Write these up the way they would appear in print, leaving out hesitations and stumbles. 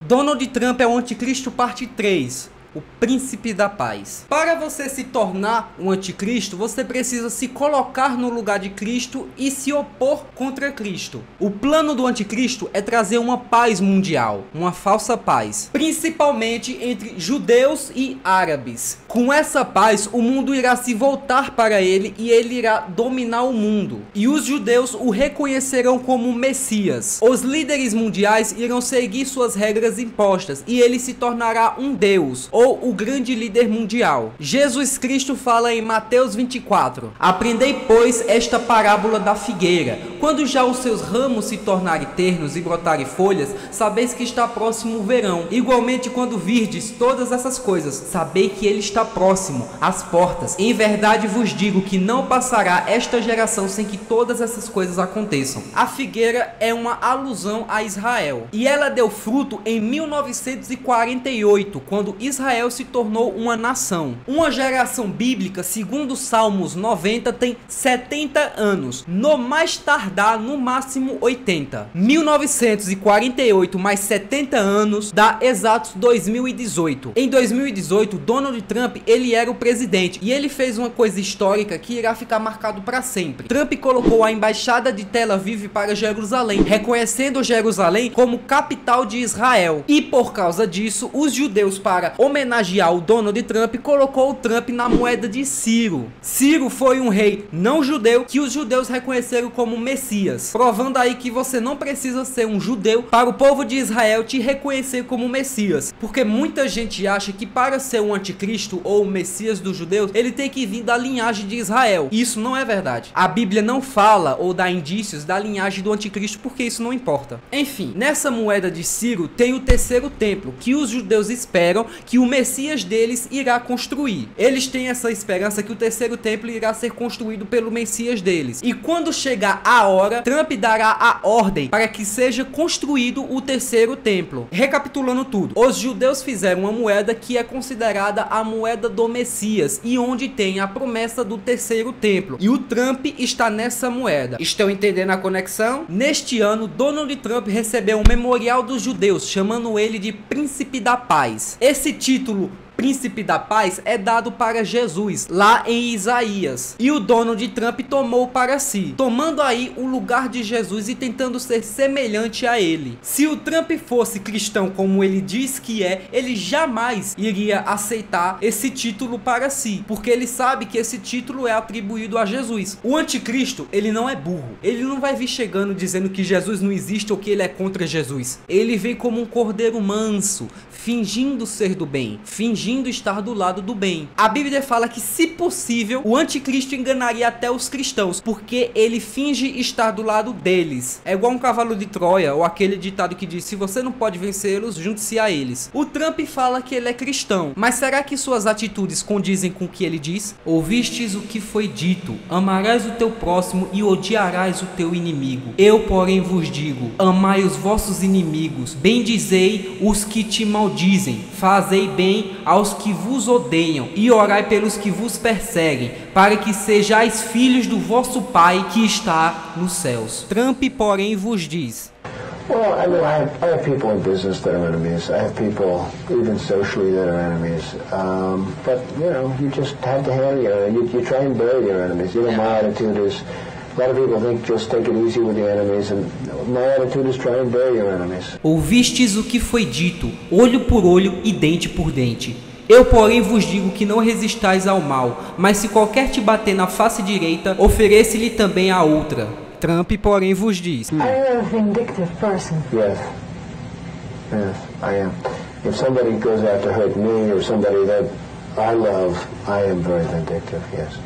Donald Trump é o Anticristo parte 3. O príncipe da paz. Para você se tornar um anticristo, você precisa se colocar no lugar de Cristo e se opor contra Cristo. O plano do anticristo é trazer uma paz mundial, uma falsa paz, principalmente entre judeus e árabes. Com essa paz, o mundo irá se voltar para ele e ele irá dominar o mundo. E os judeus o reconhecerão como Messias. Os líderes mundiais irão seguir suas regras impostas e ele se tornará um Deus, ou o grande líder mundial. Jesus Cristo fala em Mateus 24: aprendei, pois, esta parábola da figueira. Quando já os seus ramos se tornarem ternos e brotarem folhas, sabeis que está próximo o verão. Igualmente, quando virdes todas essas coisas, sabei que ele está próximo, às portas. Em verdade vos digo que não passará esta geração sem que todas essas coisas aconteçam. A figueira é uma alusão a Israel, e ela deu fruto em 1948, quando Israel se tornou uma nação. Uma geração bíblica, segundo Salmos 90, tem 70 anos, no mais tardar, no máximo 80. 1948 mais 70 anos dá exatos 2018. Em 2018, Donald Trump, ele era o presidente, e ele fez uma coisa histórica que irá ficar marcado para sempre. Trump colocou a embaixada de Tel Aviv para Jerusalém, reconhecendo Jerusalém como capital de Israel. E por causa disso, os judeus, para homenagear o Donald Trump, colocou o Trump na moeda de Ciro. Ciro foi um rei não judeu que os judeus reconheceram como Messias, provando aí que você não precisa ser um judeu para o povo de Israel te reconhecer como Messias, porque muita gente acha que para ser um anticristo ou o Messias dos judeus, ele tem que vir da linhagem de Israel. Isso não é verdade. A Bíblia não fala ou dá indícios da linhagem do anticristo, porque isso não importa. Enfim, nessa moeda de Ciro tem o terceiro templo, que os judeus esperam que o Messias deles irá construir. Eles têm essa esperança que o terceiro templo irá ser construído pelo Messias deles. E quando chegar a hora, Trump dará a ordem para que seja construído o terceiro templo. Recapitulando tudo, os judeus fizeram uma moeda que é considerada a moeda do Messias e onde tem a promessa do terceiro templo. E o Trump está nessa moeda. Estão entendendo a conexão? Neste ano, Donald Trump recebeu um memorial dos judeus, chamando ele de Príncipe da Paz. Esse título, Príncipe da Paz, é dado para Jesus, lá em Isaías. E o Donald Trump tomou para si, tomando aí o lugar de Jesus e tentando ser semelhante a ele. Se o Trump fosse cristão como ele diz que é, ele jamais iria aceitar esse título para si, porque ele sabe que esse título é atribuído a Jesus. O anticristo, ele não é burro. Ele não vai vir chegando dizendo que Jesus não existe ou que ele é contra Jesus. Ele vem como um cordeiro manso, fingindo ser do bem, fingindo estar do lado do bem. A Bíblia fala que, se possível, o anticristo enganaria até os cristãos, porque ele finge estar do lado deles. É igual um cavalo de Troia, ou aquele ditado que diz: se você não pode vencê-los, junte-se a eles. O Trump fala que ele é cristão, mas será que suas atitudes condizem com o que ele diz? Ouvistes o que foi dito: amarás o teu próximo e odiarás o teu inimigo. Eu, porém, vos digo: amai os vossos inimigos, bendizei os que te maldizem, fazei bem aos que vos odeiam e orai pelos que vos perseguem, para que sejais filhos do vosso Pai que está nos céus. Trump, porém, vos diz: Well, I mean, I have people in business that are enemies. I have people, even socially, that are enemies. But, you know, you just have to handle your enemies. You try and bury your enemies. You know, my attitude is, a lot of people think just take it easy with the enemies, and my attitude is try and bury your enemies. Ouvistes o que foi dito, olho por olho e dente por dente. Eu, porém, vos digo que não resistais ao mal, mas se qualquer te bater na face direita, ofereça-lhe também a outra. Trump, porém, vos diz: Are you a vindictive person? Yes. Yes, I am. If somebody goes out to hurt me or somebody that I love, I am very vindictive, yes.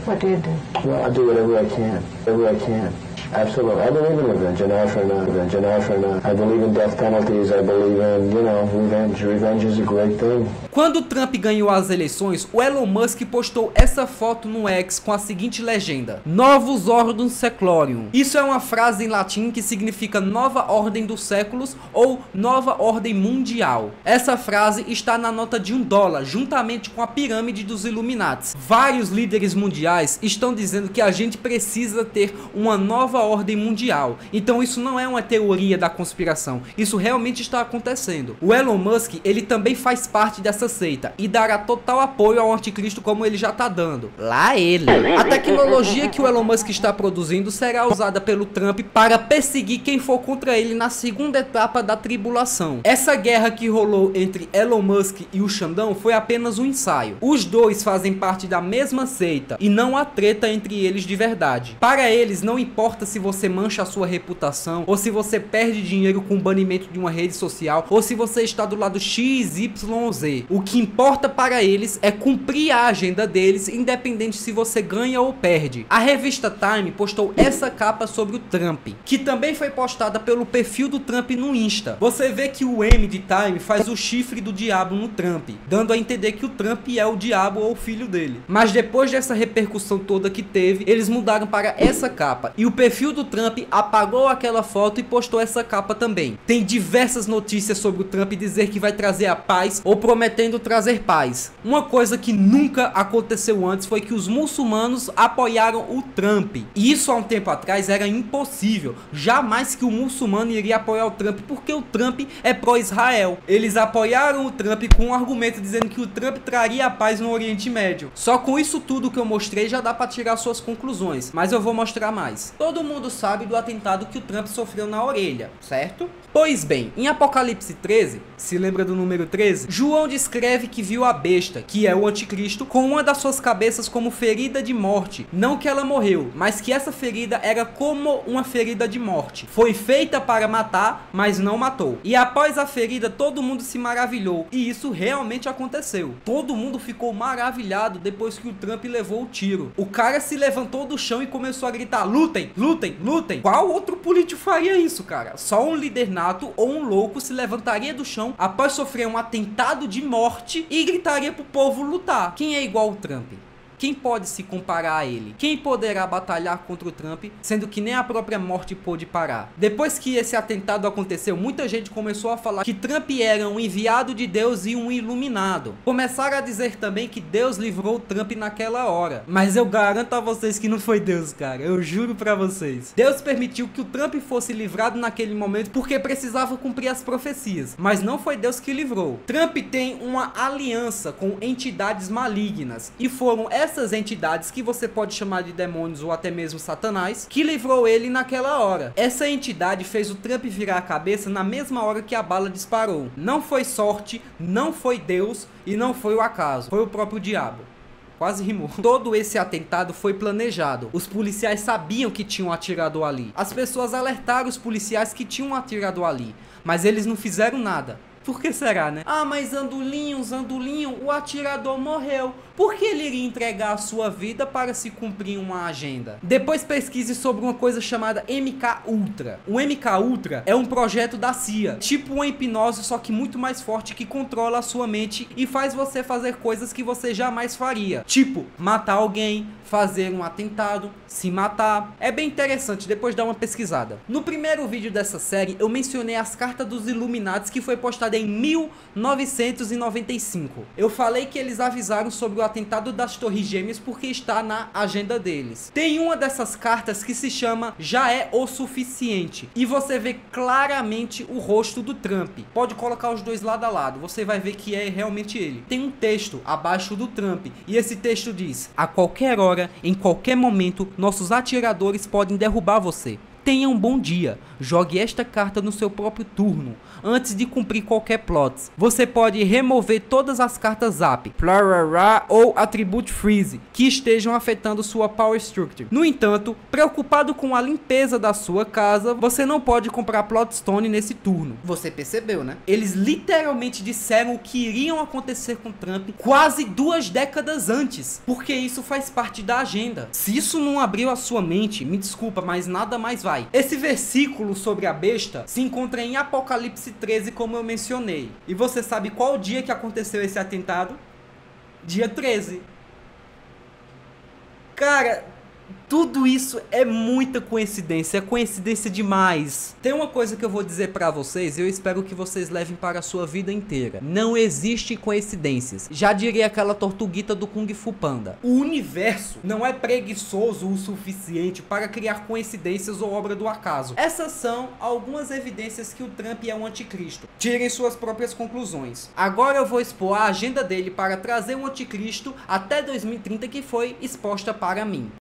What do you do? Well, I do whatever I can. Whatever I can. Absolutely. I believe in revenge, an eye for an eye, revenge, an eye for an eye. I believe in death penalties. I believe in, you know, revenge. Revenge is a great thing. Quando Trump ganhou as eleições, o Elon Musk postou essa foto no X com a seguinte legenda: Novus Ordem Seclorum. Isso é uma frase em latim que significa nova ordem dos séculos ou nova ordem mundial. Essa frase está na nota de $1, juntamente com a pirâmide dos Illuminati. Vários líderes mundiais estão dizendo que a gente precisa ter uma nova ordem mundial. Então isso não é uma teoria da conspiração, isso realmente está acontecendo. O Elon Musk, ele também faz parte dessa seita e dará total apoio ao anticristo, como ele já tá dando. Lá ele. A tecnologia que o Elon Musk está produzindo será usada pelo Trump para perseguir quem for contra ele na segunda etapa da tribulação. Essa guerra que rolou entre Elon Musk e o Xandão foi apenas um ensaio. Os dois fazem parte da mesma seita e não há treta entre eles de verdade. Para eles não importa se você mancha a sua reputação, ou se você perde dinheiro com o banimento de uma rede social, ou se você está do lado XYZ. O que importa para eles é cumprir a agenda deles, independente se você ganha ou perde. A revista Time postou essa capa sobre o Trump, que também foi postada pelo perfil do Trump no Insta. Você vê que o M de Time faz o chifre do diabo no Trump, dando a entender que o Trump é o diabo ou o filho dele. Mas depois dessa repercussão toda que teve, eles mudaram para essa capa, e o perfil do Trump apagou aquela foto e postou essa capa também. Tem diversas notícias sobre o Trump dizer que vai trazer a paz ou prometendo trazer paz. Uma coisa que nunca aconteceu antes foi que os muçulmanos apoiaram o Trump. E isso há um tempo atrás era impossível. Jamais que o muçulmano iria apoiar o Trump, porque o Trump é pró-Israel. Eles apoiaram o Trump com um argumento dizendo que o Trump traria a paz no Oriente Médio. Só com isso tudo que eu mostrei já dá para tirar suas conclusões, mas eu vou mostrar mais. Todo mundo sabe do atentado que o Trump sofreu na orelha, certo? Pois bem, em Apocalipse 13, se lembra do número 13? João descreve que viu a besta, que é o anticristo, com uma das suas cabeças como ferida de morte. Não que ela morreu, mas que essa ferida era como uma ferida de morte. Foi feita para matar, mas não matou. E após a ferida, todo mundo se maravilhou. E isso realmente aconteceu. Todo mundo ficou maravilhado depois que o Trump levou o tiro. O cara se levantou do chão e começou a gritar: lutem, lutem, lutem. Qual outro político faria isso, cara? Só um líder nato ou um louco se levantaria do chão após sofrer um atentado de morte e gritaria pro povo lutar. Quem é igual ao Trump? Quem pode se comparar a ele? Quem poderá batalhar contra o Trump, sendo que nem a própria morte pôde parar? Depois que esse atentado aconteceu, muita gente começou a falar que Trump era um enviado de Deus e um iluminado. Começaram a dizer também que Deus livrou o Trump naquela hora. Mas eu garanto a vocês que não foi Deus, cara. Eu juro pra vocês. Deus permitiu que o Trump fosse livrado naquele momento porque precisava cumprir as profecias. Mas não foi Deus que livrou. Trump tem uma aliança com entidades malignas. E foram essas entidades, que você pode chamar de demônios ou até mesmo Satanás, que livrou ele naquela hora. Essa entidade fez o Trump virar a cabeça na mesma hora que a bala disparou. Não foi sorte, não foi Deus e não foi o acaso. Foi o próprio diabo. Quase rimou. Todo esse atentado foi planejado. Os policiais sabiam que tinham atirado ali. As pessoas alertaram os policiais que tinham atirado ali, mas eles não fizeram nada. Por que será, né? Ah, mas Andolinho, o atirador morreu. Por que ele iria entregar a sua vida para se cumprir uma agenda? Depois pesquise sobre uma coisa chamada MK Ultra. O MK Ultra é um projeto da CIA, tipo uma hipnose, só que muito mais forte, que controla a sua mente e faz você fazer coisas que você jamais faria. Tipo, matar alguém, fazer um atentado, se matar. É bem interessante, depois dá uma pesquisada. No primeiro vídeo dessa série, eu mencionei as cartas dos Illuminati que foi postada em 1995. Eu falei que eles avisaram sobre o atentado das Torres Gêmeas porque está na agenda deles. Tem uma dessas cartas que se chama Já é o Suficiente, e você vê claramente o rosto do Trump. Pode colocar os dois lado a lado, você vai ver que é realmente ele. Tem um texto abaixo do Trump, e esse texto diz: a qualquer hora, em qualquer momento, nossos atiradores podem derrubar você. Tenha um bom dia. Jogue esta carta no seu próprio turno, antes de cumprir qualquer plot. Você pode remover todas as cartas Zap, ou Attribute Freeze que estejam afetando sua Power Structure. No entanto, preocupado com a limpeza da sua casa, você não pode comprar Plotstone nesse turno. Você percebeu, né? Eles literalmente disseram o que iriam acontecer com Trump quase 2 décadas antes, porque isso faz parte da agenda. Se isso não abriu a sua mente, me desculpa, mas nada mais vai. Esse versículo sobre a besta se encontra em Apocalipse 13, como eu mencionei. E você sabe qual dia que aconteceu esse atentado? Dia 13. Cara, Tudo isso é muita coincidência, é coincidência demais. Tem uma coisa que eu vou dizer pra vocês e eu espero que vocês levem para a sua vida inteira. Não existe coincidências. Já diria aquela tortuguita do Kung Fu Panda. O universo não é preguiçoso o suficiente para criar coincidências ou obra do acaso. Essas são algumas evidências que o Trump é um anticristo. Tirem suas próprias conclusões. Agora eu vou expor a agenda dele para trazer um anticristo até 2030 que foi exposta para mim.